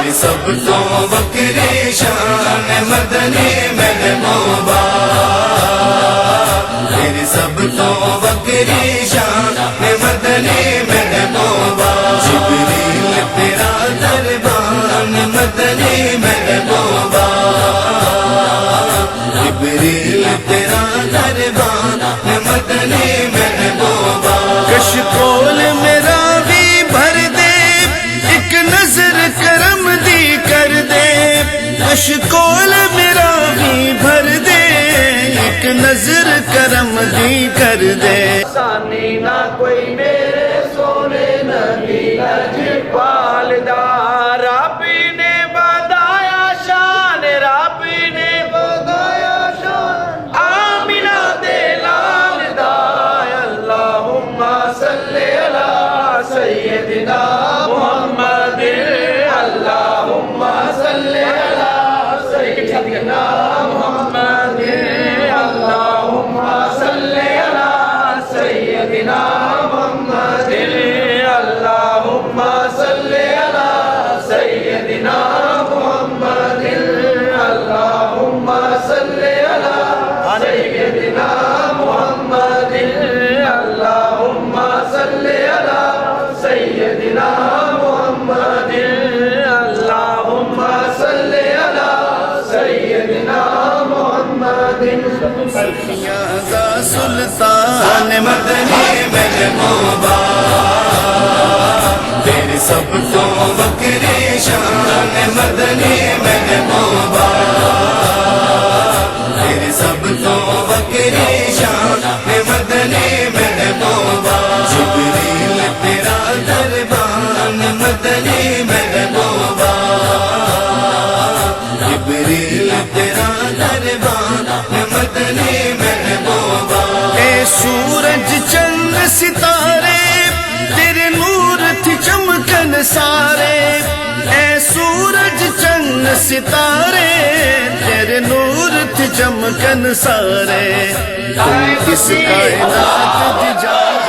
तेरी सब तो बकरी शान मदनी महबूबा, तेरी सब तो बकरी शान मदनी महबूबा। जिब्रील तेरा दरबान मदनी महबूबा, जिब्रील तेरा दरबान मदनी महबूबा। कशकोल मेरा भी भर दे, एक नजर करम दी कर दे। कशकोल मेरा भी भर दे, एक नजर करम दी कर दे। सानी ना कोई मेरे सोने नबी लजपाल दा, रबी ने बधाया शान, रबी ने बधाया शान आमिना दे लाल दा। अल्लाहुम्मा सल्ली अला सय्यदिना मुहम्मद, अल्लाहुम्मा सल्ली अला सय्यदिना मुहम्मद, अल्लाहुम्मा सल्ली अला सय्यदिना मुहम्मद, अल्लाहुम्मा सल्ली अला सय्यदिना मुहम्मद, अल्लाहुम्मा सल्ली अला सय्यदिना मुहम्मद, अल्लाहुम्मा सल्ली अला सय्यदिना मुहम्मद, अल्लाहुम्मा सल्ली अला सय्यदिना मुहम्मद। सल्फियाज़ा सुल्तान मदनी महबूबा, तेरी सब तो बकरी शान मदनी महबूबा, तेरी सब तो बकरी शान मदनी महबूबा। जिब्रील तेरा दरबान मदनी महबूबा, जिब्रील तेरा दरबान मदनी महबूबा। ए सूरज चंद सितारे तेरे नूर थी चमकन सारे, ए सूरज चंद सितारे तेरे नूर थी चमकन सारे। तुम किस कायनात की जान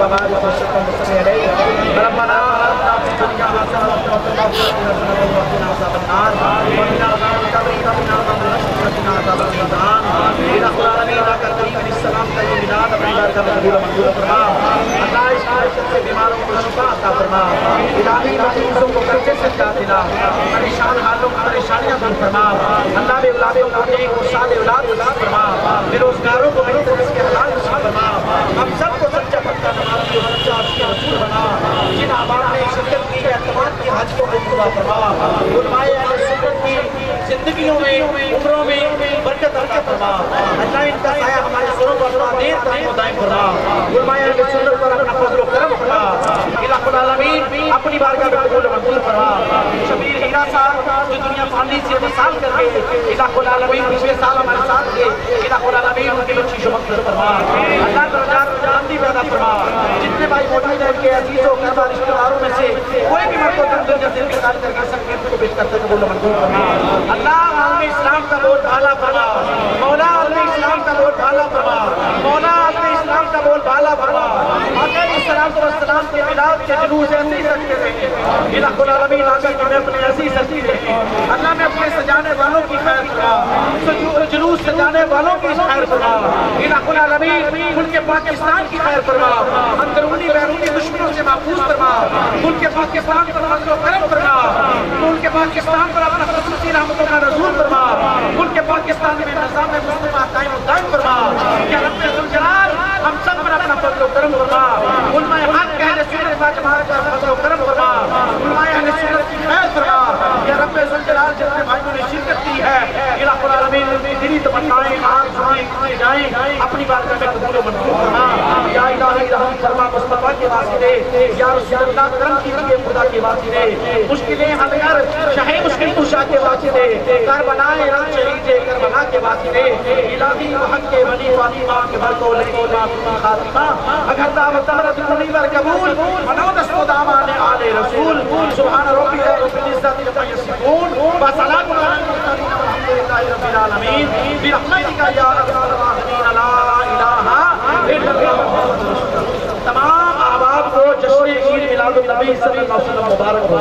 बाबाद वसल्लम अलैहि रब्बना आतिना फिद दुनिया हसनतन व फिल आखिरति हसनतन व क़िना अज़ाबन्नार व क़िना अज़ाबल क़ब्र व क़िना अज़ाबल मीज़ान या रब्बल आलमीन का करीम इस्लाम का ये मिलाद अपनी बारगाह में कबूल मंजूर फरमा। अल्लाह इस आयत से बीमारों को शिफा अता फरमा, इलाही मरीजों को कर्जे से निजात दिला, परेशान हालों की परेशानियां दूर फरमा। अल्लाह ने औलादों को नेक और साले औलाद नसीब फरमा, बेरोजगारों को बेहतर रिज़्क़ हलाल नसीब फरमा। हम सबको सच्चा पक्का नमाज़ी और सच्चा आशिक़ रसूल बना। जिन अहबाब ने शिरकत की है तमाम की हज को कबूल फरमा। उलमाए अहले सुन्नत की जिंदगियों में उम्रों में बरकत अता फरमा। अल्लाह इनका साया हमारे सरों पर देर दायम दायम फरमा। उलमाए अहले सुन्नत पर अपना फज़ल व करम फरमा। इलाहुल आलमीन अपनी बारगाह में कबूल मंजूर फरमा। शबीर हीरा साहब जो दुनिया फानी से वसाल कर गए, इलाहुल आलमीन पिछले साल हमारे साथ थे, इलाहुल आलमीन उनकी बच्ची शुमत फरमा। अल्लाह दरजात बुलंदी पैदा फरमा। जितने भाई मौजूद हैं इनके अजीजों क़रीबा रिश्तेदारों में से कोई भी मर्द को दुनिया से इंतकाल करके सबके को बेहतर तक कबूल मंजूर फरमा। अल्लाह आलमी इस्लाम का बोल भाला फरमा। मौला आलमी इस्लाम का बोल भाला फरमा। मौला आलमी इस्लाम का बोल भाला फरमा। आका सलाम के मिलाद के जुलूस ऐसे ही सकते रहे, इलाहुल आलमीन आका कि मैं अपने ऐसी सच्ची रहे। अल्लाह मैं अपने सजाने वालों की खैर फरमा, जुलूस सजाने वालों की खैर फरमा। इलाहुल आलमीन मुल्क पाकिस्तान की खैर फरमा, अंदरूनी बैरूनी दुश्मनों से महफूज फरमा। मुल्क पाकिस्तान पर फज़ल व करम फरमा। मुल्क पाकिस्तान पर अपना खुसूसी रहमतों का नज़ूल फरमा। मुल्क पाकिस्तान में निज़ाम मुस्लिम कायम व दायम फरमा। या रब्बे ज़ुल जलाल हम सब पर अपना फज़ल व करम फरमा। उलमाए हक़ अहले सुन्नत व जमाअत का फज़ल व करम फरमा। उलमाए अहले सुन्नत की खैर फरमा। या रब्बे ज़ुल जलाल जितने भाइयों ने शिरकत की है, इलाहुल आलमीन उनकी दिली तमन्नाएं आरज़ुएं जाएं अपनी बारगाह में कबूल व मंजूर फरमा। या इलाही रहम फरमा मुस्तफ़ा के वास्ते, या रसूलुल्लाह करम कीजिए खुदा के वास्ते। मुश्किलें हल कर शाहे मुश्किल कुशा के वास्ते, करबलाए रंग शहीदे करबला के वास्ते। इलाही हक़ के वली फातिमा के बरकौल खातिमा अगर दावत अमरत कुली वर कबूल मनो दस्तो दामान आले रसूल। सुभान रब्बिका रब्बिल इज़्ज़ति अम्मा यसिफून व सलामुन अलल मुरसलीन वल्हम्दुलिल्लाहि रब्बिल आलमीन बिरहमतिका या अरहमर राहिमीन ला इलाहा इल्लल्लाह। तमाम अहबाब को जश्न ईद मिलादुन नबी सल्लल्लाहु अलैहि वसल्लम मुबारक हो।